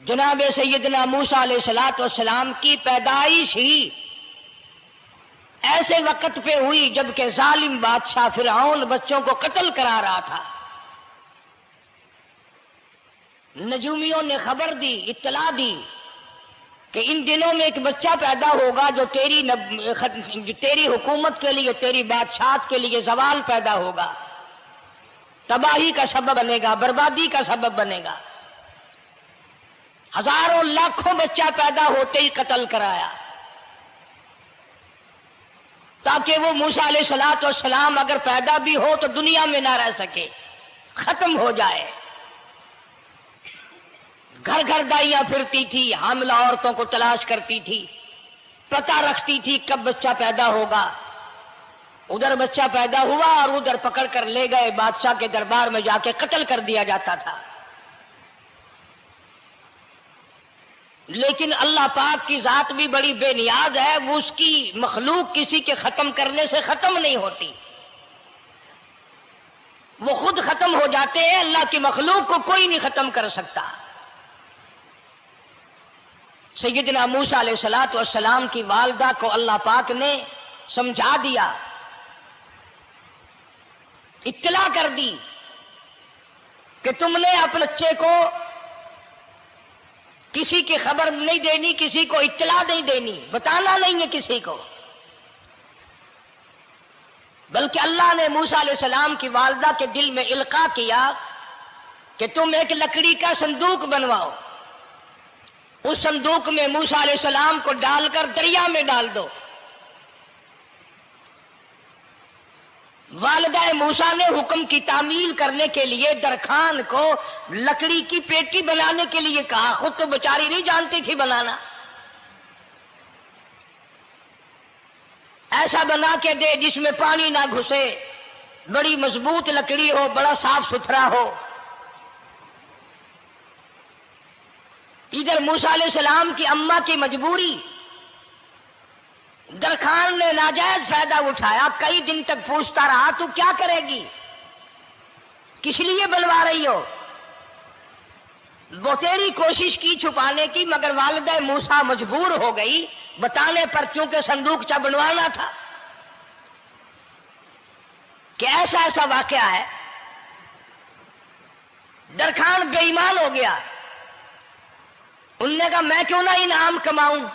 جناب سیدنا موسیٰ علیہ الصلوۃ والسلام کی پیدائش ہی ایسے وقت پہ ہوئی جبکہ ظالم بادشاہ فرعون بچوں کو قتل کرا رہا تھا۔ نجومیوں نے خبر دی، اطلاع دی کہ ان دنوں میں ایک بچہ پیدا ہوگا جو تیری حکومت کے لیے، تیری بادشاہت کے لیے زوال پیدا ہوگا، تباہی کا سبب بنے گا، بربادی کا سبب بنے گا۔ ہزاروں لاکھوں بچہ پیدا ہوتے ہی قتل کرایا تاکہ وہ موسیٰ علیہ الصلوۃ والسلام اگر پیدا بھی ہو تو دنیا میں نہ رہ سکے، ختم ہو جائے۔ گھر گھر دائیاں پھرتی تھی، حاملہ عورتوں کو تلاش کرتی تھی، پتہ رکھتی تھی کب بچہ پیدا ہوگا۔ ادھر بچہ پیدا ہوا اور ادھر پکڑ کر لے گئے، بادشاہ کے دربار میں جا کے قتل کر دیا جاتا تھا۔ لیکن اللہ پاک کی ذات بھی بڑی بے نیاز ہے، وہ اس کی مخلوق کسی کے ختم کرنے سے ختم نہیں ہوتی، وہ خود ختم ہو جاتے ہیں، اللہ کی مخلوق کو کوئی نہیں ختم کر سکتا۔ سیدنا موسیٰ علیہ الصلوۃ والسلام کی والدہ کو اللہ پاک نے سمجھا دیا، اطلاع کر دی کہ تم نے اپنے بچے کو کسی کی خبر نہیں دینی، کسی کو اطلاع نہیں دینی، بتانا نہیں ہے کسی کو، بلکہ اللہ نے موسیٰ علیہ السلام کی والدہ کے دل میں القاء کیا کہ تم ایک لکڑی کا صندوق بنواؤ، اس صندوق میں موسیٰ علیہ السلام کو ڈال کر دریا میں ڈال دو۔ والدہ موسیٰ نے حکم کی تعمیل کرنے کے لیے درخان کو لکڑی کی پیٹی بنانے کے لیے کہا، خود تو بیچاری نہیں جانتی تھی بنانا۔ ایسا بنا کے دے جس میں پانی نہ گھسے، بڑی مضبوط لکڑی ہو، بڑا صاف ستھرا ہو۔ ادھر موسیٰ علیہ السلام کی اماں کی مجبوری، درخان نے ناجائز فائدہ اٹھایا، کئی دن تک پوچھتا رہا تو کیا کرے گی، کس لیے بلوا رہی ہو؟ وہ تیری کوشش کی چھپانے کی، مگر والدہ موسیٰ مجبور ہو گئی بتانے پر، چونکہ صندوقچہ بنوانا تھا کہ ایسا ایسا واقعہ ہے۔ درخان بے ایمان ہو گیا، انہوں نے کہا میں کیوں نہ انعام کماؤں،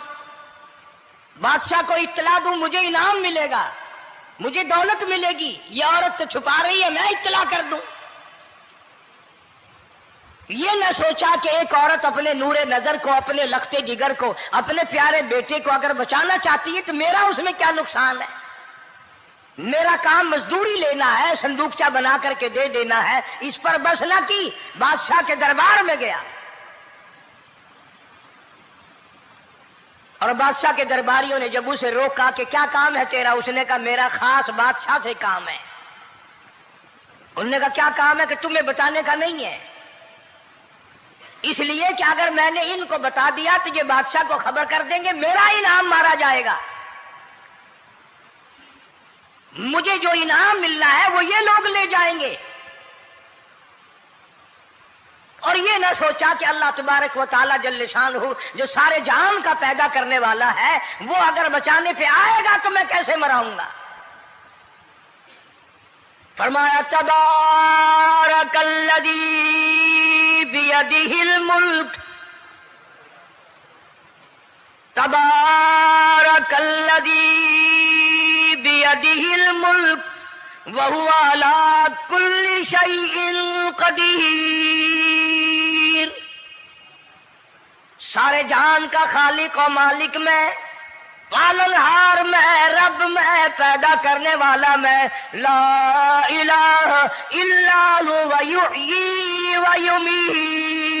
بادشاہ کو اطلاع دوں، مجھے انعام ملے گا، مجھے دولت ملے گی، یہ عورت تو چھپا رہی ہے، میں اطلاع کر دوں۔ یہ نہ سوچا کہ ایک عورت اپنے نور نظر کو، اپنے لخت جگر کو، اپنے پیارے بیٹے کو اگر بچانا چاہتی ہے تو میرا اس میں کیا نقصان ہے، میرا کام مزدوری لینا ہے، صندوقچہ بنا کر کے دے دینا ہے۔ اس پر بس نہ کی، بادشاہ کے دربار میں گیا اور بادشاہ کے درباریوں نے جب اسے روکا کہ کیا کام ہے تیرا، اس نے کہا میرا خاص بادشاہ سے کام ہے۔ انہوں نے کہا کیا کام ہے؟ کہ تمہیں بتانے کا نہیں ہے، اس لیے کہ اگر میں نے ان کو بتا دیا تو یہ بادشاہ کو خبر کر دیں گے، میرا انعام مارا جائے گا، مجھے جو انعام ملنا ہے وہ یہ لوگ لے جائیں گے۔ اور یہ نہ سوچا کہ اللہ تبارک و تعالی جل شانہ جو سارے جہان کا پیدا کرنے والا ہے، وہ اگر بچانے پہ آئے گا تو میں کیسے مراؤں گا۔ فرمایا تبارک الذی بیدہ الملک، تبارک الذی بیدہ الملک وَهُوَ عَلَىٰ كُلِّ شَيْءٍ قَدِيرٌ۔ سارے جہان کا خالق و مالک میں، پالنہار میں، رب میں، پیدا کرنے والا میں، لا الہ الا هو یحیی و یمیت،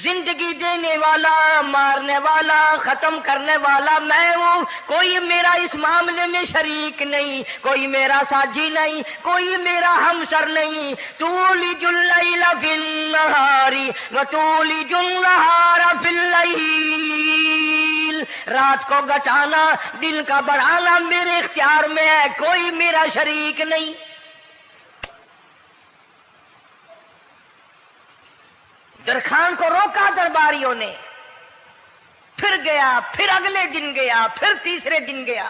زندگی دینے والا، مارنے والا، ختم کرنے والا میں ہوں، کوئی میرا اس معاملے میں شریک نہیں، کوئی میرا ساجی نہیں، کوئی میرا ہمسر نہیں۔ تولج اللیل فی النہار وتولج النہار فی اللیل، رات کو گھٹانا، دن کا بڑھانا میرے اختیار میں ہے، کوئی میرا شریک نہیں۔ درخان کو روکا درباریوں نے، پھر گیا، پھر اگلے دن گیا، پھر تیسرے دن گیا۔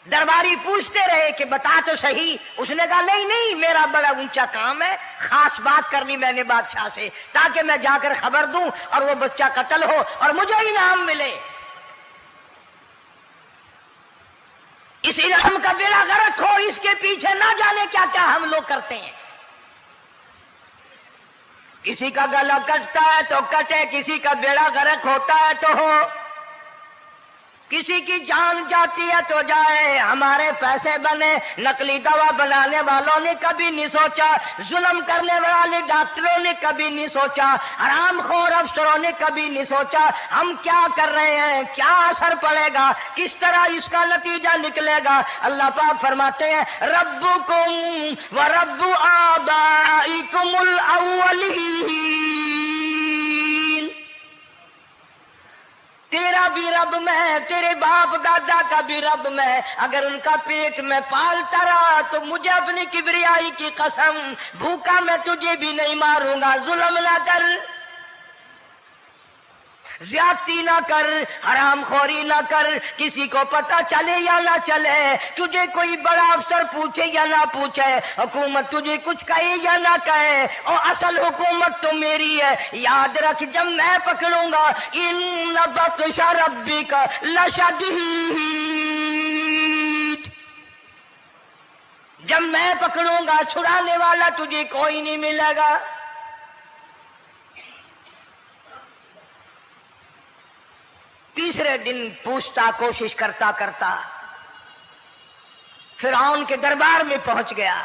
درباری پوچھتے رہے کہ بتا تو صحیح۔ اس نے کہا نہیں نہیں، میرا بڑا اونچا کام ہے، خاص بات کر لی میں نے بادشاہ سے تاکہ میں جا کر خبر دوں اور وہ بچہ قتل ہو اور مجھے انعام ملے۔ اس علم کا بیڑا غرق ہو، اس کے پیچھے نہ جانے کیا کیا ہم لوگ کرتے ہیں۔ کسی کا گلا کٹتا ہے تو کٹے، کسی کا بیڑا غرق ہوتا ہے تو ہو، کسی کی جان جاتی ہے تو جائے، ہمارے پیسے بنے۔ نقلی دوا بنانے والوں نے کبھی نہیں سوچا، ظلم کرنے والے ڈاکٹروں نے کبھی نہیں سوچا، حرام خور افسروں نے کبھی نہیں سوچا ہم کیا کر رہے ہیں، کیا اثر پڑے گا، کس طرح اس کا نتیجہ نکلے گا۔ اللہ پاک فرماتے ہیں ربکم و رب آبائکم الاولین، تیرا بھی رب میں، تیرے باپ دادا کا بھی رب میں، اگر ان کا پیٹ میں پالتا رہا تو مجھے اپنی کبریائی کی قسم، بھوکا میں تجھے بھی نہیں ماروں گا۔ ظلم نہ کر، زیادتی نہ کر، حرام خوری نہ کر، کسی کو پتہ چلے یا نہ چلے، تجھے کوئی بڑا افسر پوچھے یا نہ پوچھے، حکومت تجھے کچھ کہے یا نہ کہے، اور اصل حکومت تو میری ہے۔ یاد رکھ جب میں پکڑوں گا ان بطش ربک لشدید، جب میں پکڑوں گا چھڑانے والا تجھے کوئی نہیں ملے گا۔ تیسرے دن پوچھتا، کوشش کرتا کرتا فرعون کے دربار میں پہنچ گیا،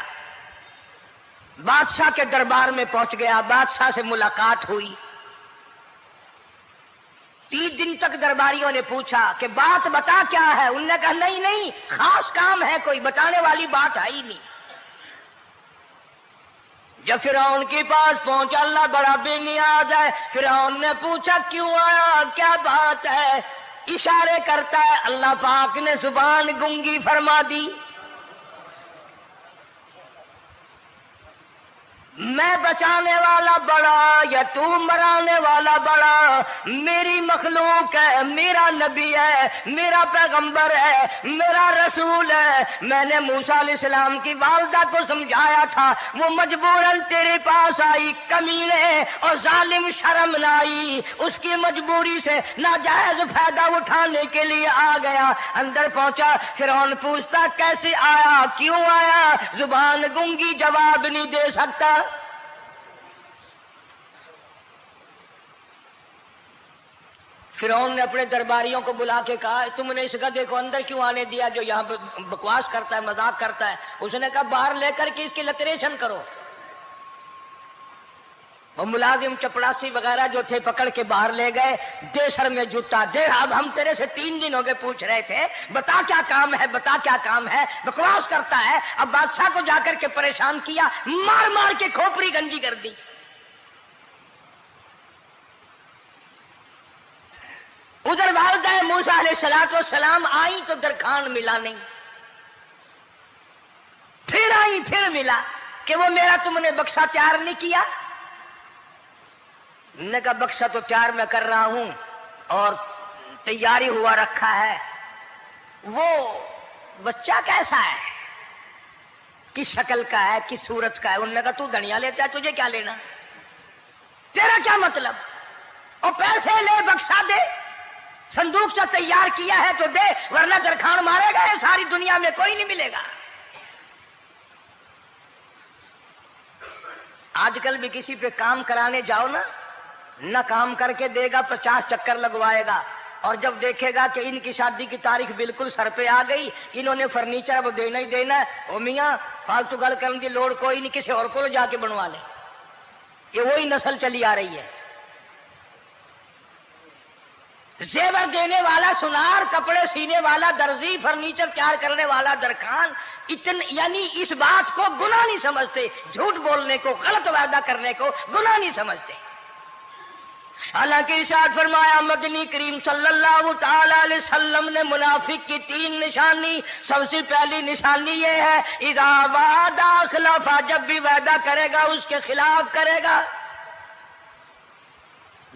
بادشاہ کے دربار میں پہنچ گیا، بادشاہ سے ملاقات ہوئی۔ 3 دن تک درباریوں نے پوچھا کہ بات بتا کیا ہے، انہوں نے کہا نہیں نہیں، خاص کام ہے، کوئی بتانے والی بات ہے ہی نہیں۔ جب فرعون کے پاس پہنچا، اللہ بڑا بے نیاز ہے، فرعون نے پوچھا کیوں آیا، کیا بات ہے، اشارے کرتا ہے، اللہ پاک نے زبان گنگی فرما دی۔ میں بچانے والا بڑا یا تو مرانے والا بڑا، میری مخلوق ہے، میرا نبی ہے، میرا پیغمبر ہے، میرا رسول ہے۔ میں نے موسیٰ علیہ السلام کی والدہ کو سمجھایا تھا، وہ مجبوراً تیرے پاس آئی، کمینے اور ظالم شرم نہ آئی، اس کی مجبوری سے ناجائز فائدہ اٹھانے کے لیے آ گیا۔ اندر پہنچا، فرعون پوچھتا کیسے آیا، کیوں آیا، زبان گنگی جواب نہیں دے سکتا۔ فرعون نے اپنے درباریوں کو بلا کے کہا تم نے اس گدھے کو اندر کیوں آنے دیا جو یہاں پہ بکواس کرتا ہے، مذاق کرتا ہے؟ اس نے کہا باہر لے کر کے اس کی لتریشن کرو۔ وہ ملازم چپڑاسی وغیرہ جو تھے پکڑ کے باہر لے گئے، دے سر میں جوتا دے، اب ہم تیرے سے 3 دن ہو گئے پوچھ رہے تھے بتا کیا کام ہے، بتا کیا کام ہے، بکواس کرتا ہے۔ اب بادشاہ کو جا کر کے پریشان کیا، مار مار کے کھوپڑی گنجی کر دی۔ ادھر والدہ موسیٰ علیہ السلام آئی تو درخان ملا نہیں، پھر آئی پھر ملا کہ وہ میرا تم نے بکسا تیار نہیں کیا۔ نے کہا بکسا تو تیار میں کر رہا ہوں اور تیاری ہوا رکھا ہے، وہ بچہ کیسا ہے، کس شکل کا ہے، کس صورت کا ہے؟ انہوں نے کہا تو دھنیا لیتا ہے، تجھے کیا لینا، تیرا کیا مطلب، اور پیسے لے بکسا دے، صندوق سے تیار کیا ہے تو دے، ورنہ درخان مارے گا، ساری دنیا میں کوئی نہیں ملے گا۔ آج کل بھی کسی پہ کام کرانے جاؤ نا، نہ کام کر کے دے گا، 50 چکر لگوائے گا، اور جب دیکھے گا کہ ان کی شادی کی تاریخ بالکل سر پہ آ گئی، انہوں نے فرنیچر اب دینا ہی دینا ہے، او میاں فالتو گل کرنے کی لوڑ کوئی نہیں، کسی اور کو جا کے بنوا لے۔ یہ وہی نسل چلی آ رہی ہے، زیور دینے والا سنار، کپڑے سینے والا درزی، فرنیچر تیار کرنے والا درخان، یعنی اس بات کو گناہ نہیں سمجھتے، جھوٹ بولنے کو، غلط وعدہ کرنے کو گناہ نہیں سمجھتے۔ حالانکہ ارشاد فرمایا مدنی کریم صلی اللہ تعالی علیہ وسلم نے منافق کی 3 نشانی، سب سے پہلی نشانی یہ ہے اذا وعد اخلف، جب بھی وعدہ کرے گا اس کے خلاف کرے گا۔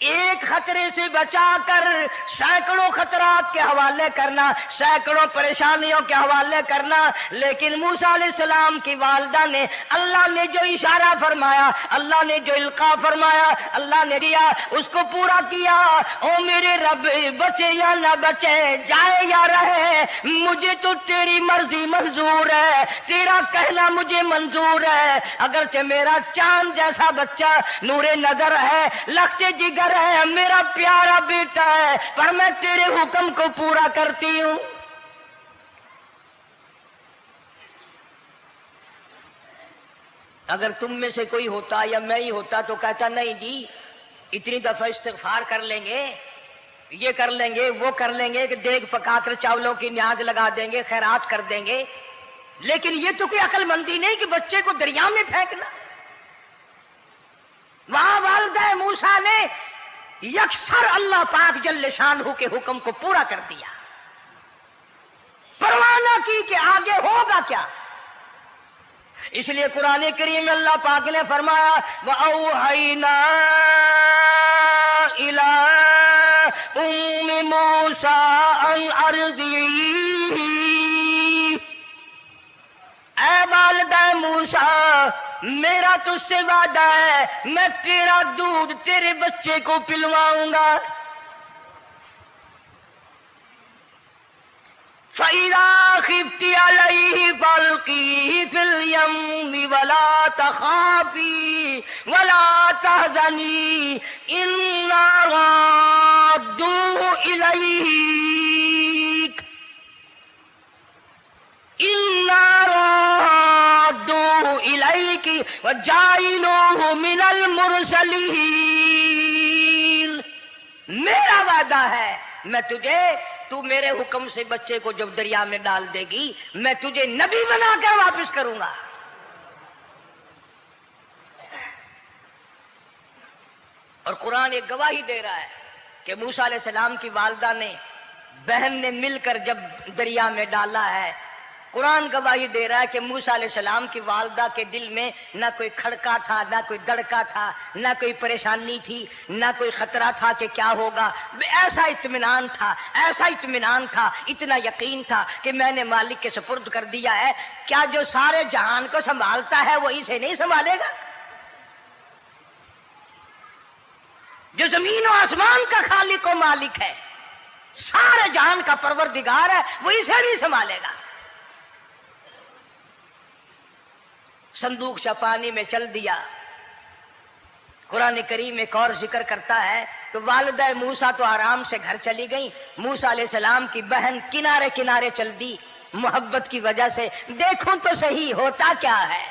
ایک خطرے سے بچا کر سینکڑوں خطرات کے حوالے کرنا، سینکڑوں پریشانیوں کے حوالے کرنا۔ لیکن موسیٰ علیہ السلام کی والدہ نے اللہ نے جو اشارہ فرمایا، اللہ نے جو القاء فرمایا، اللہ نے دیا، اس کو پورا کیا۔ او میرے رب، بچے یا نہ بچے، جائے یا رہے، مجھے تو تیری مرضی منظور ہے، تیرا کہنا مجھے منظور ہے۔ اگرچہ میرا چاند جیسا بچہ نور نظر ہے، لخت جگر ہے، میرا پیارا بیٹا ہے، پر میں تیرے حکم کو پورا کرتی ہوں۔ اگر تم میں سے کوئی ہوتا یا میں ہی ہوتا تو کہتا نہیں جی اتنی دفعہ استغفار کر لیں گے، یہ کر لیں گے، وہ کر لیں گے، کہ دیگ پکا کر چاولوں کی نیاز لگا دیں گے، خیرات کر دیں گے۔ لیکن یہ تو کوئی عقل مندی نہیں کہ بچے کو دریا میں پھینکنا۔ وہاں والدہ موسیٰ نے یکسر اللہ پاک جل شانہ کے حکم کو پورا کر دیا، پرواہ نہ کی کہ آگے ہوگا کیا۔ اس لیے قرآن کریم میں اللہ پاک نے فرمایا وَأَوْحَيْنَا إِلَىٰ أُمِّ مُوسَىٰ أَنْ أَرْضِعِيهِ، اے والدہ موسیٰ، میرا تجھ سے وعدہ ہے، میں تیرا دودھ تیرے بچے کو پلواؤں گا۔ فَإِذَا خِفْتِ عَلَيْهِ فَأَلْقِيهِ فِي الْيَمِّ وَلَا تَخَافِي وَلَا تَحْزَنِي إِنَّا رَادُّوهُ إِلَيْكَ وَجَاعِلُوهُ مِنَ الْمُرْسَلِينَ۔ میرا وعدہ ہے میں تجھے، تو میرے حکم سے بچے کو جب دریا میں ڈال دے گی، میں تجھے نبی بنا کر واپس کروں گا۔ اور قرآن ایک گواہی دے رہا ہے کہ موسیٰ علیہ السلام کی والدہ نے، بہن نے مل کر جب دریا میں ڈالا ہے، قرآن گواہی دے رہا ہے کہ موسیٰ علیہ السلام کی والدہ کے دل میں نہ کوئی کھڑکا تھا، نہ کوئی دڑکا تھا، نہ کوئی پریشانی تھی، نہ کوئی خطرہ تھا کہ کیا ہوگا۔ ایسا اطمینان تھا، ایسا اطمینان تھا، اتنا یقین تھا کہ میں نے مالک کے سپرد کر دیا ہے۔ کیا جو سارے جہان کو سنبھالتا ہے وہ اسے نہیں سنبھالے گا؟ جو زمین و آسمان کا خالق و مالک ہے، سارے جہان کا پروردگار ہے، وہ اسے بھی سنبھالے گا۔ صندوق سے پانی میں چل دیا۔ قرآن کریم ایک اور ذکر کرتا ہے تو والدہ موسیٰ تو آرام سے گھر چلی گئی، موسیٰ علیہ السلام کی بہن کنارے کنارے چل دی محبت کی وجہ سے، دیکھوں تو صحیح ہوتا کیا ہے۔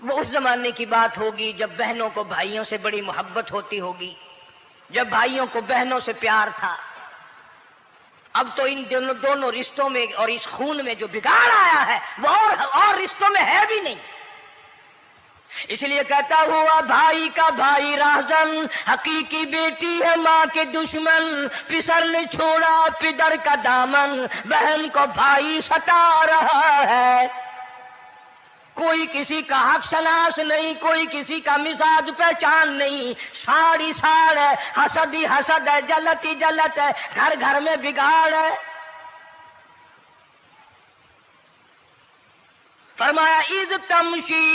وہ اس زمانے کی بات ہوگی جب بہنوں کو بھائیوں سے بڑی محبت ہوتی ہوگی، جب بھائیوں کو بہنوں سے پیار تھا۔ اب تو ان دونوں رشتوں میں اور اس خون میں جو بگاڑ آیا ہے وہ اور رشتوں میں ہے بھی نہیں۔ اس لیے کہتا ہوا بھائی کا بھائی راہزن، حقیقی بیٹی ہے ماں کے دشمن، پسر نے چھوڑا پدر کا دامن، بہن کو بھائی ستا رہا ہے۔ کوئی کسی کا حق شناس نہیں، کوئی کسی کا مزاج پہچان نہیں، ساڑی ساڑ ہے، حسد ہی حسد ہے، جلت ہی جلت ہے، گھر گھر میں بگاڑ ہے۔ فرمایا اذ تمشی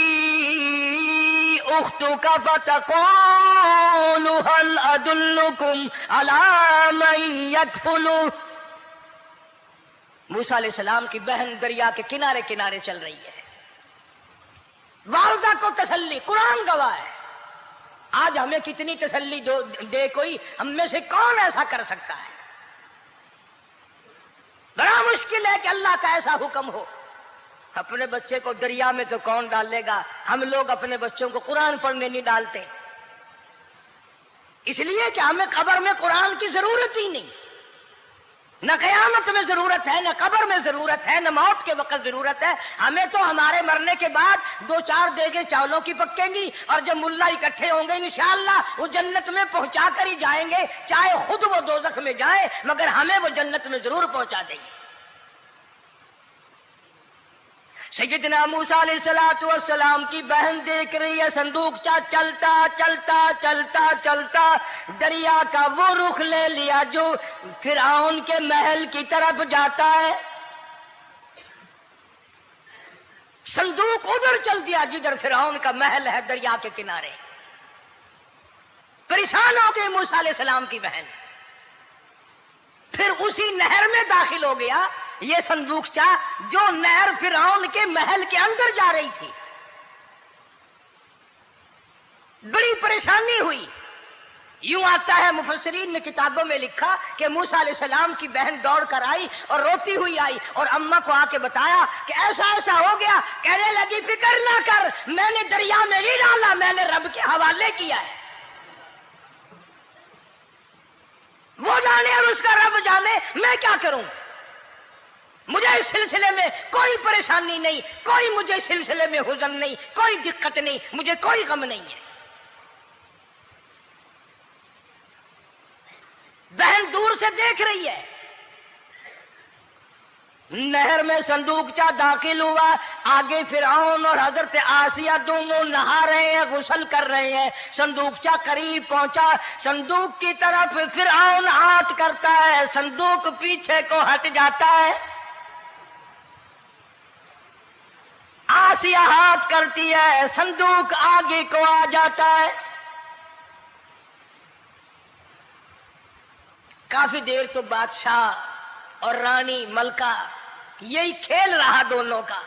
اختک فتقول هل ادلکم علی من یکفل۔ موسیٰ علیہ السلام کی بہن دریا کے کنارے کنارے چل رہی ہے، والدہ کو تسلی، قرآن گواہ ہے۔ آج ہمیں کتنی تسلی دے کوئی، ہم میں سے کون ایسا کر سکتا ہے؟ بڑا مشکل ہے کہ اللہ کا ایسا حکم ہو۔ اپنے بچے کو دریا میں تو کون ڈالے گا؟ ہم لوگ اپنے بچوں کو قرآن پڑھنے نہیں ڈالتے، اس لیے کہ ہمیں قبر میں قرآن کی ضرورت ہی نہیں، نہ قیامت میں ضرورت ہے، نہ قبر میں ضرورت ہے، نہ موت کے وقت ضرورت ہے۔ ہمیں تو ہمارے مرنے کے بعد 2-4 دیگیں چاولوں کی پکیں گی، اور جب ملا اکٹھے ہوں گے انشاءاللہ وہ جنت میں پہنچا کر ہی جائیں گے، چاہے خود وہ دوزخ میں جائیں، مگر ہمیں وہ جنت میں ضرور پہنچا دیں گے۔ سیدنا موسیٰ علیہ السلام کی بہن دیکھ رہی ہے صندوق چلتا چلتا چلتا چلتا دریا کا وہ رخ لے لیا جو فرعون کے محل کی طرف جاتا ہے. صندوق ادھر چل دیا جدھر فرعون کا محل ہے دریا کے کنارے. پریشان ہو گئے موسیٰ علیہ السلام کی بہن. پھر اسی نہر میں داخل ہو گیا یہ صندوق جو نہر فرعون کے محل کے اندر جا رہی تھی. بڑی پریشانی ہوئی. یوں آتا ہے مفسرین نے کتابوں میں لکھا کہ موسیٰ علیہ السلام کی بہن دوڑ کر آئی اور روتی ہوئی آئی اور اماں کو آ کے بتایا کہ ایسا ایسا ہو گیا. کہنے لگی فکر نہ کر، میں نے دریا میں نہیں ڈالا، میں نے رب کے حوالے کیا ہے. وہ جانے اور اس کا رب جانے، میں کیا کروں. مجھے اس سلسلے میں کوئی پریشانی نہیں، کوئی مجھے اس سلسلے میں حزن نہیں، کوئی دقت نہیں، مجھے کوئی غم نہیں ہے. بہن دور سے دیکھ رہی ہے. نہر میں صندوق داخل ہوا. آگے فرعون اور حضرت آسیہ دونوں نہا رہے ہیں، غسل کر رہے ہیں. صندوق قریب پہنچا. صندوق کی طرف فرعون ہاتھ کرتا ہے، صندوق پیچھے کو ہٹ جاتا ہے. آسیہ ہاتھ کرتی ہے، صندوق آگے کو آ جاتا ہے. کافی دیر تو بادشاہ اور رانی ملکہ یہی کھیل رہا دونوں کا.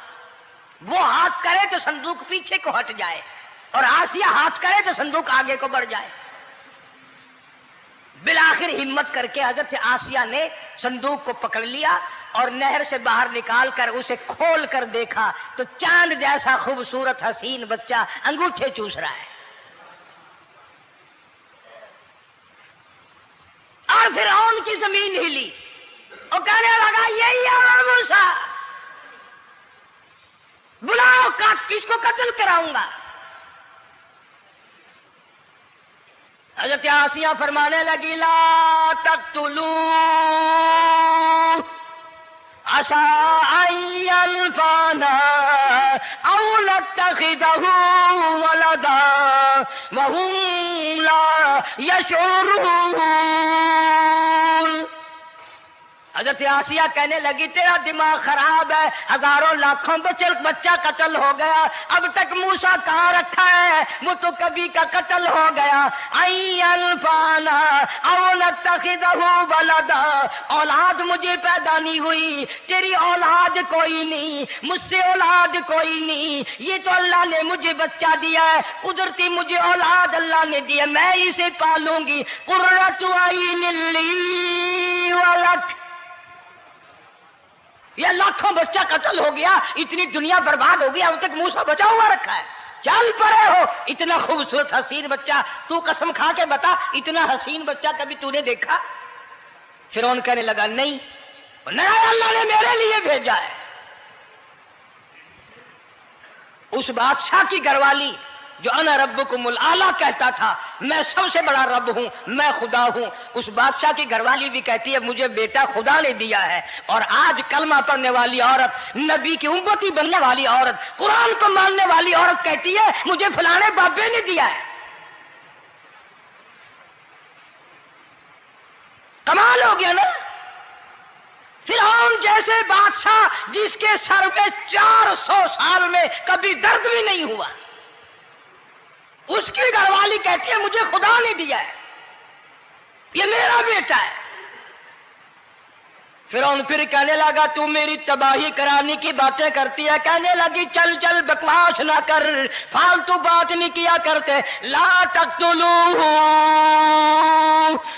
وہ ہاتھ کرے تو صندوق پیچھے کو ہٹ جائے اور آسیہ ہاتھ کرے تو صندوق آگے کو بڑھ جائے. بالآخر ہمت کر کے حضرت آسیہ نے صندوق کو پکڑ لیا اور نہر سے باہر نکال کر اسے کھول کر دیکھا تو چاند جیسا خوبصورت حسین بچہ انگوٹھے چوس رہا ہے. اور فرعون کی زمین ہلی اور کہنے لگا یہی ہے موسیٰ، بلاؤ کس کو قتل کراؤں گا. حضرت آسیہ فرمانے لگی لا تقتلوا عسى أن ينفعنا أو نتخذه ولدا وهم لا يشعرون. حضرت آسیہ کہنے لگی تیرا دماغ خراب ہے، ہزاروں لاکھوں بچہ قتل ہو گیا، اب تک موسیٰ کہاں رکھا ہے، وہ تو کبھی کا قتل ہو گیا. انفانا او نتخذہ ولدا، اولاد مجھے پیدا نہیں ہوئی، تیری اولاد کوئی نہیں، مجھ سے اولاد کوئی نہیں، یہ تو اللہ نے مجھے بچہ دیا ہے، قدرتی مجھے اولاد اللہ نے دیا، میں اسے پالوں گی. قرۃ عین لی ولک، یہ لاکھوں بچہ قتل ہو گیا، اتنی دنیا برباد ہو گیا، اب تک موسیٰ بچا ہوا رکھا ہے. چل پڑے ہو، اتنا خوبصورت حسین بچہ، تو قسم کھا کے بتا اتنا حسین بچہ کبھی تو نے دیکھا؟ فرعون کہنے لگا نہیں، اللہ نے میرے لیے بھیجا ہے. اس بادشاہ کی گھر والی جو انا ربکم الاعلی کہتا تھا، میں سب سے بڑا رب ہوں، میں خدا ہوں، اس بادشاہ کی گھر والی بھی کہتی ہے مجھے بیٹا خدا نے دیا ہے. اور آج کلمہ پڑھنے والی عورت، نبی کی امتی بننے والی عورت، قرآن کو ماننے والی عورت کہتی ہے مجھے فلانے بابے نے دیا ہے. کمال ہو گیا نا. فرعون جیسے بادشاہ جس کے سر میں 400 سال میں کبھی درد بھی نہیں ہوا، اس کی گھر والی کہتی ہے مجھے خدا نے دیا ہے، یہ میرا بیٹا ہے. فرعون پھر کہنے لگا تو میری تباہی کرانے کی باتیں کرتی ہے. کہنے لگی چل چل بکواس نہ کر، فالتو بات نہیں کیا کرتے. لا تقتلوہ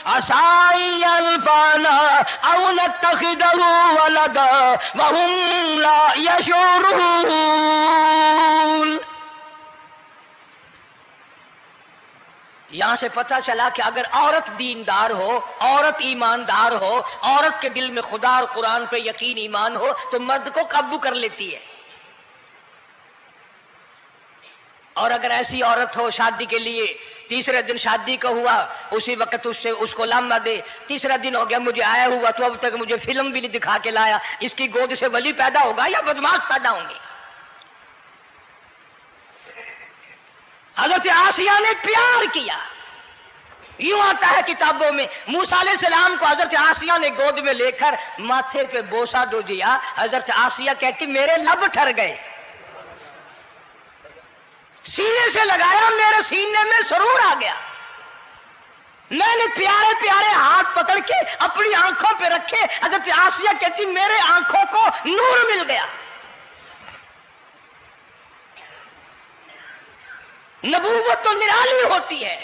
عسى أن ينفعنا أو نتخذه ولدا وهم لا يشعرون. یہاں سے پتہ چلا کہ اگر عورت دیندار ہو، عورت ایماندار ہو، عورت کے دل میں خدا اور قرآن پہ یقین ایمان ہو تو مرد کو قابو کر لیتی ہے. اور اگر ایسی عورت ہو شادی کے لیے، تیسرے دن شادی کا ہوا، اسی وقت اس کو لامہ دے، تیسرا دن ہو گیا مجھے آیا ہوا تو اب تک مجھے فلم بھی نہیں دکھا کے لایا، اس کی گود سے ولی پیدا ہوگا یا بدماش پیدا ہوں گے؟ حضرت آسیہ نے پیار کیا. یوں آتا ہے کتابوں میں موسیٰ علیہ السلام کو حضرت آسیہ نے گود میں لے کر ماتھے پہ بوسہ دو دیا. حضرت آسیہ کہتی میرے لب ٹھر گئے. سینے سے لگایا, میرے سینے میں سرور آ گیا. میں نے پیارے پیارے ہاتھ پکڑ کے اپنی آنکھوں پہ رکھے. حضرت آسیہ کہتی میرے آنکھوں کو نور مل گیا. نبوت تو نرالی ہوتی ہے,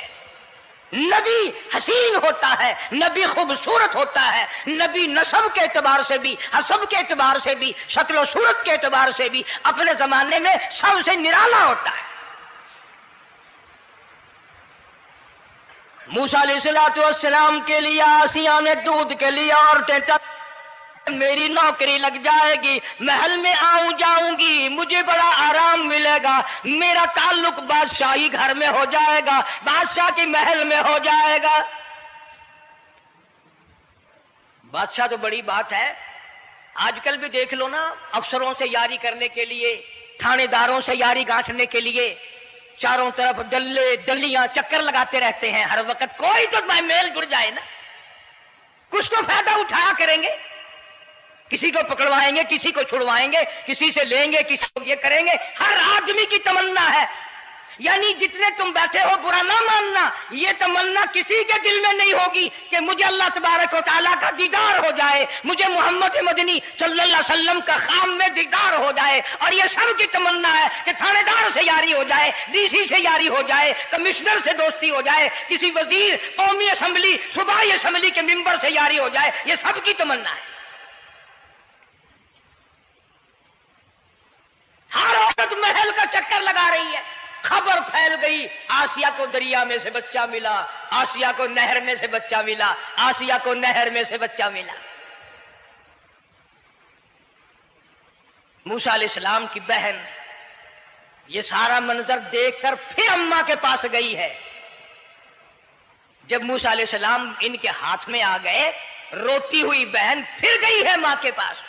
نبی حسین ہوتا ہے, نبی خوبصورت ہوتا ہے, نبی نسب کے اعتبار سے بھی, حسب کے اعتبار سے بھی, شکل و صورت کے اعتبار سے بھی اپنے زمانے میں سب سے نرالا ہوتا ہے. موسیٰ علیہ السلام کے لیے آسیہ نے دودھ کے لیے عورتیں میری نوکری لگ جائے گی, محل میں آؤں جاؤں گی, مجھے بڑا آرام ملے گا, میرا تعلق بادشاہی گھر میں ہو جائے گا, بادشاہ کے محل میں ہو جائے گا. بادشاہ تو بڑی بات ہے. آج کل بھی دیکھ لو نا, افسروں سے یاری کرنے کے لیے, تھانے داروں سے یاری گانٹھنے کے لیے چاروں طرف ڈلے ڈلیاں چکر لگاتے رہتے ہیں ہر وقت. کوئی تو میل جڑ جائے نا, کچھ تو فائدہ اٹھایا کریں گے. کسی کو پکڑوائیں گے, کسی کو چھڑوائیں گے, کسی سے لیں گے, کسی کو یہ کریں گے. ہر آدمی کی تمنا ہے, یعنی جتنے تم بیٹھے ہو برا نہ ماننا, یہ تمنا کسی کے دل میں نہیں ہوگی کہ مجھے اللہ تبارک و تعالیٰ کا دیدار ہو جائے, مجھے محمد مدنی صلی اللہ علیہ وسلم کا خام میں دیدار ہو جائے. اور یہ سب کی تمنا ہے کہ تھانے دار سے یاری ہو جائے, ڈی سی سے یاری ہو جائے, کمشنر سے دوستی ہو جائے, کسی وزیر, قومی اسمبلی, صوبائی اسمبلی کے ممبر سے یاری ہو جائے. یہ سب کی تمنا ہے. ہر عورت محل کا چکر لگا رہی ہے. خبر پھیل گئی, آسیہ کو دریا میں سے بچہ ملا, آسیہ کو نہر میں سے بچہ ملا, آسیہ کو نہر میں سے بچہ ملا. موسیٰ علیہ السلام کی بہن یہ سارا منظر دیکھ کر پھر اماں کے پاس گئی ہے. جب موسیٰ علیہ السلام ان کے ہاتھ میں آ گئے, روتی ہوئی بہن پھر گئی ہے ماں کے پاس.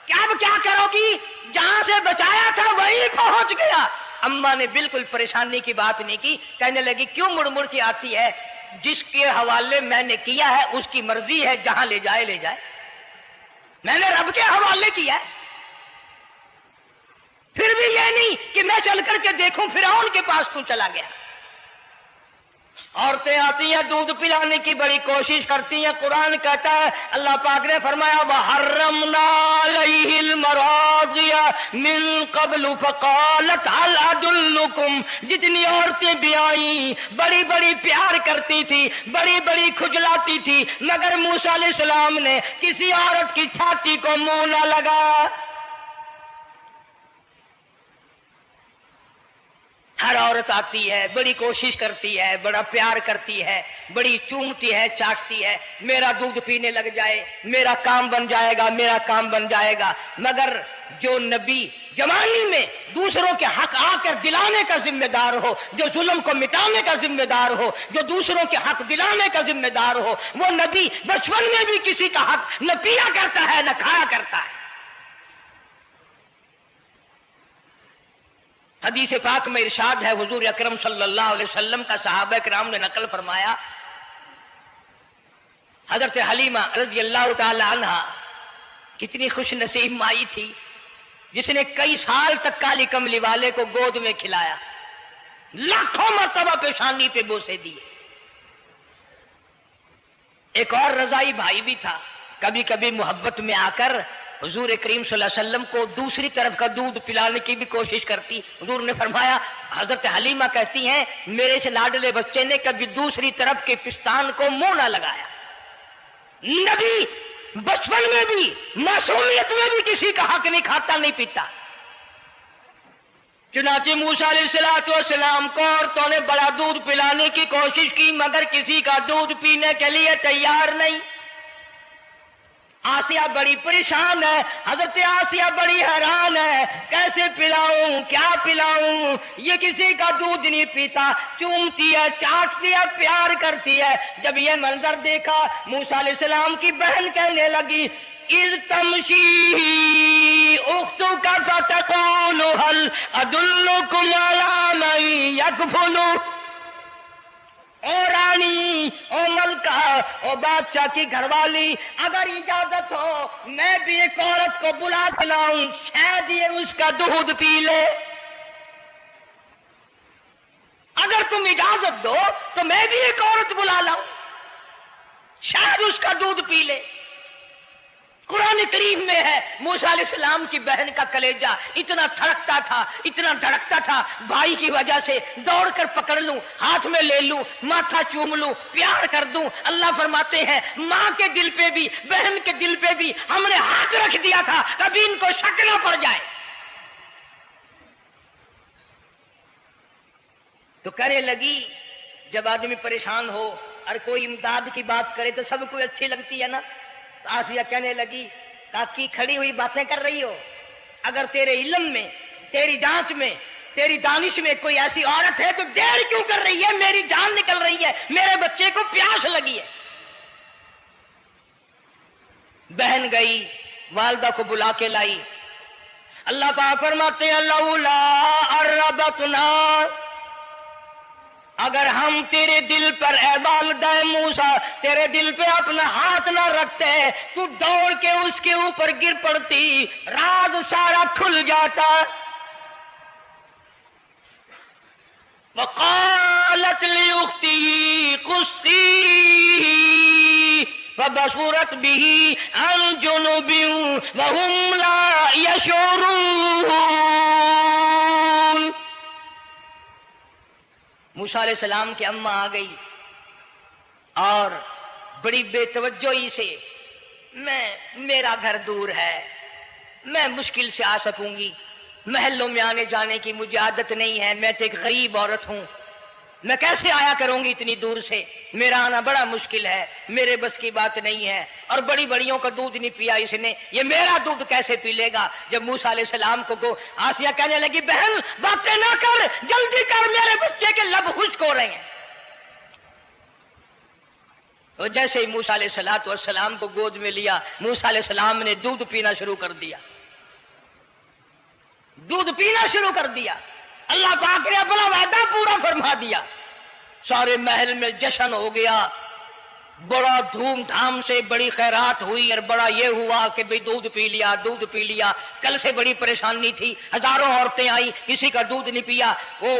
کیا کرو گی, جہاں سے بچایا تھا وہیں پہنچ گیا. اماں نے بالکل پریشانی کی بات نہیں کی, کہنے لگی کیوں مڑ مڑ کے آتی ہے, جس کے حوالے میں نے کیا ہے اس کی مرضی ہے, جہاں لے جائے لے جائے. میں نے رب کے حوالے کیا ہے. پھر بھی یہ نہیں کہ میں چل کر کے دیکھوں فرعون کے پاس کیوں چلا گیا. عورتیں آتی ہیں, دودھ پلانے کی بڑی کوشش کرتی ہیں. قرآن کہتا ہے, اللہ پاک نے فرمایا وَحَرَّمْنَا عَلَيْهِ الْمَرَاضِعَ مِن قَبْلُ فَقَالَتْ هَلْ أَدُلُّكُمْ. جتنی عورتیں بھی آئیں بڑی بڑی پیار کرتی تھی, بڑی بڑی کھجلاتی تھی, مگر موسیٰ علیہ السلام نے کسی عورت کی چھاتی کو منہ نہ لگایا. ہر عورت آتی ہے, بڑی کوشش کرتی ہے, بڑا پیار کرتی ہے, بڑی چومتی ہے, چاٹتی ہے, میرا دودھ پینے لگ جائے, میرا کام بن جائے گا, میرا کام بن جائے گا. مگر جو نبی جوانی میں دوسروں کے حق آ کر دلانے کا ذمہ دار ہو, جو ظلم کو مٹانے کا ذمہ دار ہو, جو دوسروں کے حق دلانے کا ذمہ دار ہو, وہ نبی بچپن میں بھی کسی کا حق نہ پیا کرتا ہے نہ کھایا کرتا ہے. حدیث پاک میں ارشاد ہے, حضور اکرم صلی اللہ علیہ وسلم کا صحابہ کرام نے نقل فرمایا, حضرت حلیمہ رضی اللہ تعالی عنہ کتنی خوش نصیب مائی تھی جس نے کئی سال تک کالی کملی والے کو گود میں کھلایا, لاکھوں مرتبہ پیشانی پہ بوسے دیے. ایک اور رضائی بھائی بھی تھا, کبھی کبھی محبت میں آ کر حضور کریم صلی اللہ علیہ وسلم کو دوسری طرف کا دودھ پلانے کی بھی کوشش کرتی. حضور نے فرمایا, حضرت حلیمہ کہتی ہیں میرے سے لاڈلے بچے نے کبھی دوسری طرف کے پستان کو منہ نہ لگایا. نبی بچپن میں بھی معصومیت میں بھی کسی کا حق نہیں کھاتا نہیں پیتا. چنانچہ موسیٰ علیہ السلام کو عورتوں نے بڑا دودھ پلانے کی کوشش کی, مگر کسی کا دودھ پینے کے لیے تیار نہیں. آسیہ بڑی پریشان ہے, حضرت آسیہ بڑی حیران ہے, کیسے پلاؤں, کیا پلاؤں, یہ کسی کا دودھ نہیں پیتا. چومتی ہے, چاٹتی ہے, پیار کرتی ہے. جب یہ منظر دیکھا موسیٰ علیہ السلام کی بہن کہنے لگی اذ تمشی اختک تقول هل ادلكم على من يكفل، او رانی، او ملکہ، او بادشاہ کی گھر والی، اگر اجازت ہو میں بھی ایک عورت کو بلا کے لاؤں، شاید یہ اس کا دودھ پی لے۔ اگر تم اجازت دو تو میں بھی ایک عورت بلا لاؤں، شاید اس کا دودھ پی لے۔ قرآن کریم میں ہے موسیٰ علیہ السلام کی بہن کا کلیجہ اتنا تھڑکتا تھا، اتنا دھڑکتا تھا، بھائی کی وجہ سے دوڑ کر پکڑ لوں، ہاتھ میں لے لوں، ماتھا چوم لوں، پیار کر دوں۔ اللہ فرماتے ہیں ماں کے دل پہ بھی، بہن کے دل پہ بھی ہم نے ہاتھ رکھ دیا تھا، کبھی ان کو شک نہ پڑ جائے۔ تو کرنے لگی، جب آدمی پریشان ہو اور کوئی امداد کی بات کرے تو سب کو اچھی لگتی ہے نا۔ تو آسیہ کہنے لگی کاکی کھڑی ہوئی باتیں کر رہی ہو، اگر تیرے علم میں، تیری جانچ میں، تیری دانش میں کوئی ایسی عورت ہے تو دیر کیوں کر رہی ہے؟ میری جان نکل رہی ہے، میرے بچے کو پیاس لگی ہے۔ بہن گئی، والدہ کو بلا کے لائی۔ اللہ پاک فرماتے ہیں لولا اربتنا، اگر ہم تیرے دل پر اے والدہ موسیٰ تیرے دل پہ اپنا ہاتھ نہ رکھتے تو دوڑ کے اس کے اوپر گر پڑتی، راز سارا کھل جاتا۔ وقالت لأخته قصيه فبصرت به عن جنب وهم لا يشعرون۔ موسیٰ علیہ السلام کی اماں آ گئی اور بڑی بے توجہی سے، میرا گھر دور ہے، میں مشکل سے آ سکوں گی، محلوں میں آنے جانے کی مجھے عادت نہیں ہے، میں تو ایک غریب عورت ہوں، میں کیسے آیا کروں گی اتنی دور سے، میرا آنا بڑا مشکل ہے، میرے بس کی بات نہیں ہے، اور بڑی بڑیوں کا دودھ نہیں پیا اس نے، یہ میرا دودھ کیسے پی لے گا۔ جب موسیٰ علیہ السلام کو آسیہ کہنے لگی بہن باتیں نہ کر، جلدی کر، میرے بچے کے لب خشک ہو رہے ہیں۔ اور جیسے ہی موسیٰ علیہ السلام کو گود میں لیا، موسیٰ علیہ السلام نے دودھ پینا شروع کر دیا، دودھ پینا شروع کر دیا۔ اللہ پاک نے اپنا وعدہ پورا فرما دیا، سارے محل میں جشن ہو گیا، بڑا دھوم دھام سے بڑی خیرات ہوئی، اور بڑا یہ ہوا کہ بھئی دودھ پی لیا، دودھ پی لیا۔ کل سے بڑی پریشانی تھی، ہزاروں عورتیں آئی، کسی کا دودھ نہیں پیا۔ وہ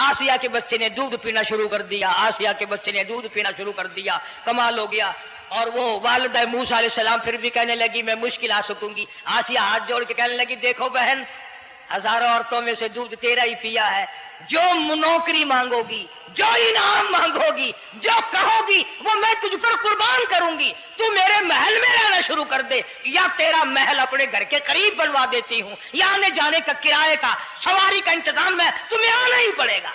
آسیہ کے بچے نے دودھ پینا شروع کر دیا، آسیہ کے بچے نے دودھ پینا شروع کر دیا، کمال ہو گیا۔ اور وہ والدہ موسیٰ علیہ السلام پھر بھی کہنے لگی میں مشکل آ سکوں گی۔ آسیہ ہاتھ جوڑ کے کہنے لگی دیکھو بہن، ہزاروں عورتوں میں سے دودھ تیرا ہی پیا ہے، جو نوکری مانگو گی، جو انعام مانگو گی، جو کہو گی وہ میں تجھ پر قربان کروں گی، تو میرے محل میں رہنا شروع کر دے، یا تیرا محل اپنے گھر کے قریب بنوا دیتی ہوں، یا آنے جانے کا کرائے کا سواری کا انتظام ہے، تمہیں آنا ہی پڑے گا۔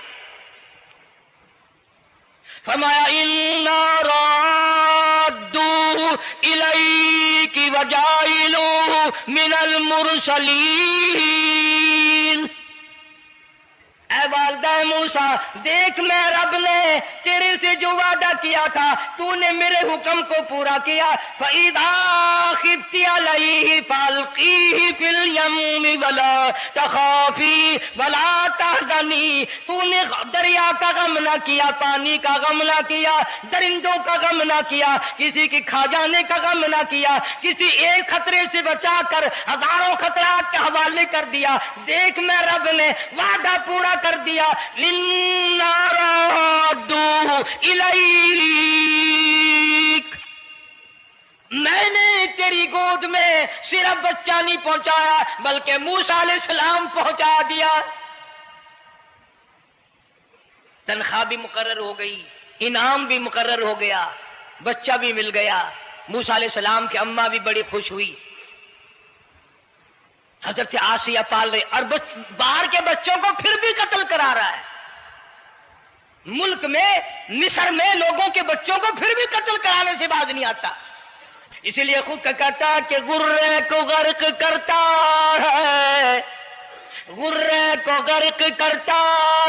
فرمایا اِنَّا رَادُّوهُ إِلَيْكِ وَجَاعِلُوهُ مِنَ الْمُرْسَلِينَ۔ اے والدہ موسیٰ دیکھ، میں رب نے تیرے سے جو وعدہ کیا تھا تو نے میرے حکم کو پورا کیا۔ فَإِذَا خِفْتِ عَلَيْهِ فَأَلْقِيهِ فِي الْيَمِّ وَلَا تَخَافِي وَلَا تَحْزَنِي۔ تو نے دریا کا غم نہ کیا، پانی کا غم نہ کیا، درندوں کا غم نہ کیا، کسی کی کھا جانے کا غم نہ کیا، کسی ایک خطرے سے بچا کر ہزاروں خطرات کے حوالے کر دیا۔ دیکھ میں رب نے وعدہ پورا کر دیا۔ اِنَّا رَادُّوهُ إِلَيْكَ، میں نے تیری گود میں صرف بچہ نہیں پہنچایا بلکہ موسیٰ علیہ السلام پہنچا دیا۔ تنخواہ بھی مقرر ہو گئی، انعام بھی مقرر ہو گیا، بچہ بھی مل گیا۔ موسیٰ علیہ السلام کی اماں بھی بڑی خوش ہوئی۔ حضرت آسیہ پال رہے، اور باہر کے بچوں کو پھر بھی قتل کرا رہا ہے۔ ملک میں، مصر میں لوگوں کے بچوں کو پھر بھی قتل کرانے سے باز نہیں آتا۔ اسی لیے خود کا کہتا کہ غرے کو غرق کرتا ہے، غرے کو غرق کرتا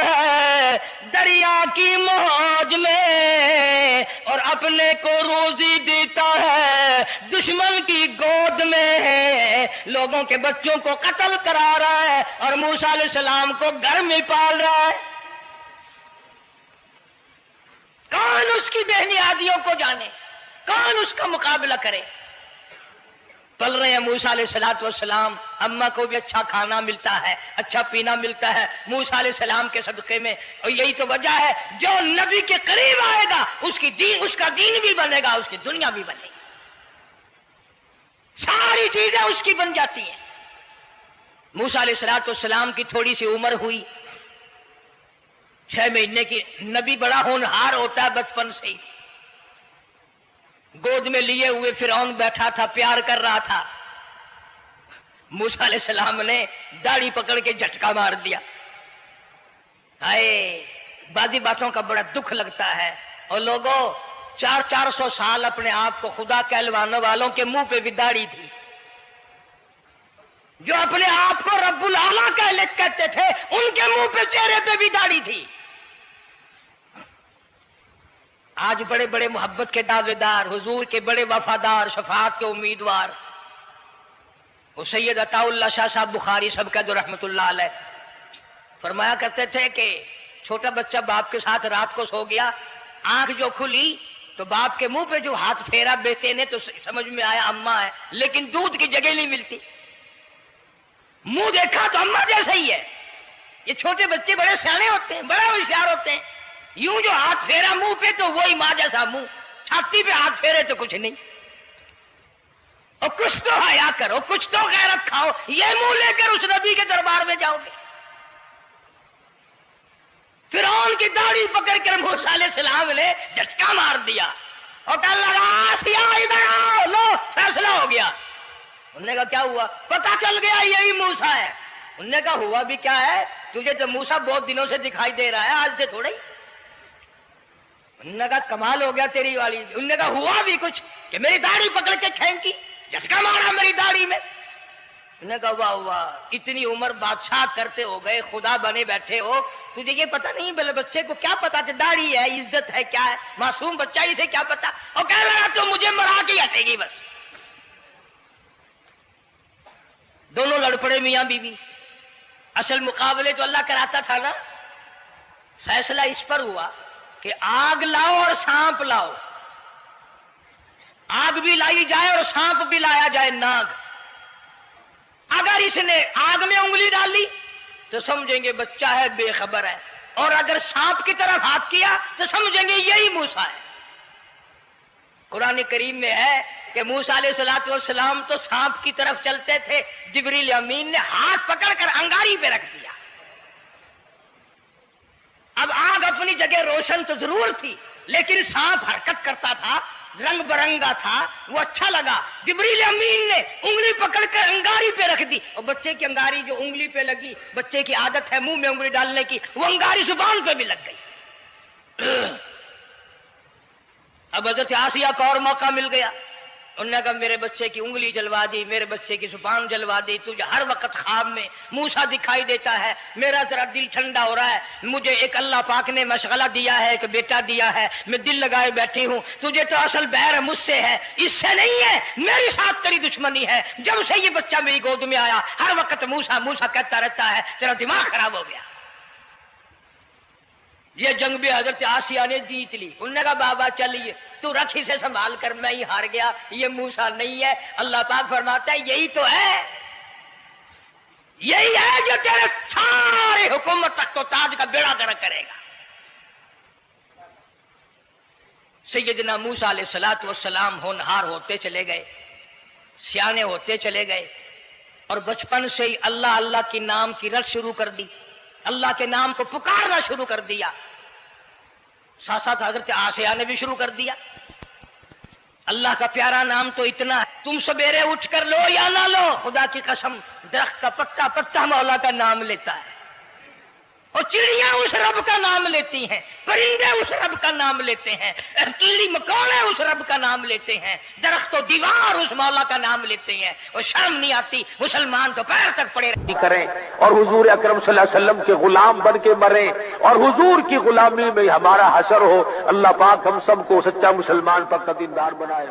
ہے دریا کی موج میں، اور اپنے کو روزی دیتا ہے دشمن کی گود میں، لوگوں کے بچوں کو قتل کرا رہا ہے اور موسیٰ علیہ السلام کو گھر میں پال رہا ہے۔ کون اس کی بہنیادیوں کو جانے، کون اس کا مقابلہ کرے؟ پل رہے ہیں موسیٰ علیہ السلام، اماں کو بھی اچھا کھانا ملتا ہے، اچھا پینا ملتا ہے موسیٰ علیہ السلام کے صدقے میں، اور یہی تو وجہ ہے جو نبی کے قریب آئے گا اس کا دین بھی بنے گا، اس کی دنیا بھی بنے گی، ساری چیزیں اس کی بن جاتی ہیں۔ موسیٰ علیہ السلام کی تھوڑی سی عمر ہوئی، 6 مہینے کی، نبی بڑا ہونہار ہوتا ہے بچپن سے ہی، گود میں لیے ہوئے فرعون بیٹھا تھا، پیار کر رہا تھا، موسیٰ علیہ السلام نے داڑھی پکڑ کے جھٹکا مار دیا۔ ہائے، بعضی باتوں کا بڑا دکھ لگتا ہے، اور لوگوں 400 سال اپنے آپ کو خدا کہلوانے والوں کے منہ پہ بھی داڑھی تھی، جو اپنے آپ کو رب العالی کہتے تھے ان کے منہ پہ چہرے پہ بھی داڑھی تھی۔ آج بڑے بڑے محبت کے دعوے دار، حضور کے بڑے وفادار، شفاعت کے امیدوار، وہ سید عطا اللہ شاہ صاحب بخاری سب کا جو رحمت اللہ علیہ فرمایا کرتے تھے کہ چھوٹا بچہ باپ کے ساتھ رات کو سو گیا، آنکھ جو کھلی تو باپ کے منہ پہ جو ہاتھ پھیرا بیٹے نے تو سمجھ میں آیا اماں ہے، لیکن دودھ کی جگہ نہیں ملتی، منہ دیکھا تو اماں جیسا ہی ہے۔ یہ چھوٹے بچے بڑے سیانے ہوتے ہیں، بڑے ہوشیار ہوتے ہیں، یوں جو ہاتھ پھیرا منہ پہ تو وہی ماں جیسا منہ، چھاتی پہ ہاتھ پھیرے تو کچھ نہیں۔ اور کچھ تو حیا کرو، کچھ تو غیرت کھاؤ، یہ منہ لے کر اس نبی کے دربار میں جاؤ گے؟ فرعون کی داڑھی پکڑ کر موسیٰ علیہ السلام نے جھٹکا مار دیا اور کہا لگا آسیہ ادھر آؤ، لو فیصلہ ہو گیا۔ انہوں نے کہا کیا ہوا؟ پتہ چل گیا یہی موسیٰ ہے۔ انہوں نے کہا ہوا بھی کیا ہے؟ تجھے تو موسیٰ بہت دنوں سے دکھائی دے رہا ہے، آج سے تھوڑا ہی۔ انہوں نے کہا کمال ہو گیا تیری والی۔ انہوں نے کہا ہوا بھی کچھ کہ میری داڑھی پکڑ کے کھینچی، جھٹکا مارا میری داڑھی میں۔ انہوں نے کہا واہ واہ، اتنی عمر بادشاہ کرتے ہو گئے، خدا بنے بیٹھے ہو، تجھے یہ پتہ نہیں؟ بلے بچے کو کیا پتا تھا داڑھی ہے، عزت ہے، کیا ہے؟ معصوم بچہ اسے کیا پتا؟ اور کہہ رہا تو مجھے مرا کے ہٹے گی بس۔ دونوں لڑ پڑے میاں بیوی۔ اصل مقابلے تو اللہ کراتا تھا نا۔ فیصلہ اس پر ہوا کہ آگ لاؤ اور سانپ لاؤ، آگ بھی لائی جائے اور سانپ بھی لایا جائے، ناگ۔ اگر اس نے آگ میں انگلی ڈالی تو سمجھیں گے بچہ ہے، بے خبر ہے، اور اگر سانپ کی طرف ہاتھ کیا تو سمجھیں گے یہی موسیٰ ہے۔ قرآن کریم میں ہے کہ موسیٰ علیہ السلام تو سانپ کی طرف چلتے تھے، جبریل امین نے ہاتھ پکڑ کر انگاری پہ رکھ دیا۔ اب آگ اپنی جگہ روشن تو ضرور تھی، لیکن سانپ حرکت کرتا تھا، رنگ برنگا تھا، وہ اچھا لگا۔ جبریل امین نے انگلی پکڑ کر انگاری پہ رکھ دی، اور بچے کی انگاری جو انگلی پہ لگی، بچے کی عادت ہے منہ میں انگلی ڈالنے کی، وہ انگاری زبان پہ بھی لگ گئی۔ اب حضرت آسیہ کو اور موقع مل گیا۔ انہوں نے کہا میرے بچے کی انگلی جلوا دی، میرے بچے کی زبان جلوا دی، تجھے ہر وقت خواب میں موسیٰ دکھائی دیتا ہے، میرا ذرا دل ٹھنڈا ہو رہا ہے، مجھے ایک اللہ پاک نے مشغلہ دیا ہے، ایک بیٹا دیا ہے، میں دل لگائے بیٹھی ہوں، تجھے تو اصل بیر مجھ سے ہے، اس سے نہیں ہے، میرے ساتھ تیری دشمنی ہے۔ جب سے یہ بچہ میری گود میں آیا ہر وقت موسیٰ موسیٰ کہتا رہتا ہے، تیرا دماغ خراب ہو گیا۔ یہ جنگ بھی حضرت آسیہ نے جیت لی۔ انہوں نے کہا بابا چلیے، تو رکھ اسے سنبھال کر، میں ہی ہار گیا، یہ موسیٰ نہیں ہے۔ اللہ پاک فرماتا ہے یہی تو ہے، یہی ہے جو تیرے سارے حکومت تخت و تاج کا بیڑا گرک کرے گا۔ سیدنا موسیٰ علیہ السلام ہونہار ہوتے چلے گئے، سیانے ہوتے چلے گئے، اور بچپن سے ہی اللہ اللہ کی نام کی رٹ شروع کر دی، اللہ کے نام کو پکارنا شروع کر دیا۔ ساتھ ساتھ حضرت آسیہ نے بھی شروع کر دیا۔ اللہ کا پیارا نام تو اتنا ہے، تم سویرے اٹھ کر لو یا نہ لو، خدا کی قسم درخت کا پتا پتا مولا کا نام لیتا ہے، اور چڑیاں اس رب کا نام لیتی ہیں، پرندے اس رب کا نام لیتے ہیں، کیڑی مکوڑے اس رب کا نام لیتے ہیں، درخت و دیوار اس مولا کا نام لیتے ہیں، اور شرم نہیں آتی مسلمان تو پیر تک پڑے کریں اور حضور اکرم صلی اللہ علیہ وسلم کے غلام بن کے مریں اور حضور کی غلامی میں ہمارا حشر ہو۔ اللہ پاک ہم سب کو سچا مسلمان پر دیندار بنائے۔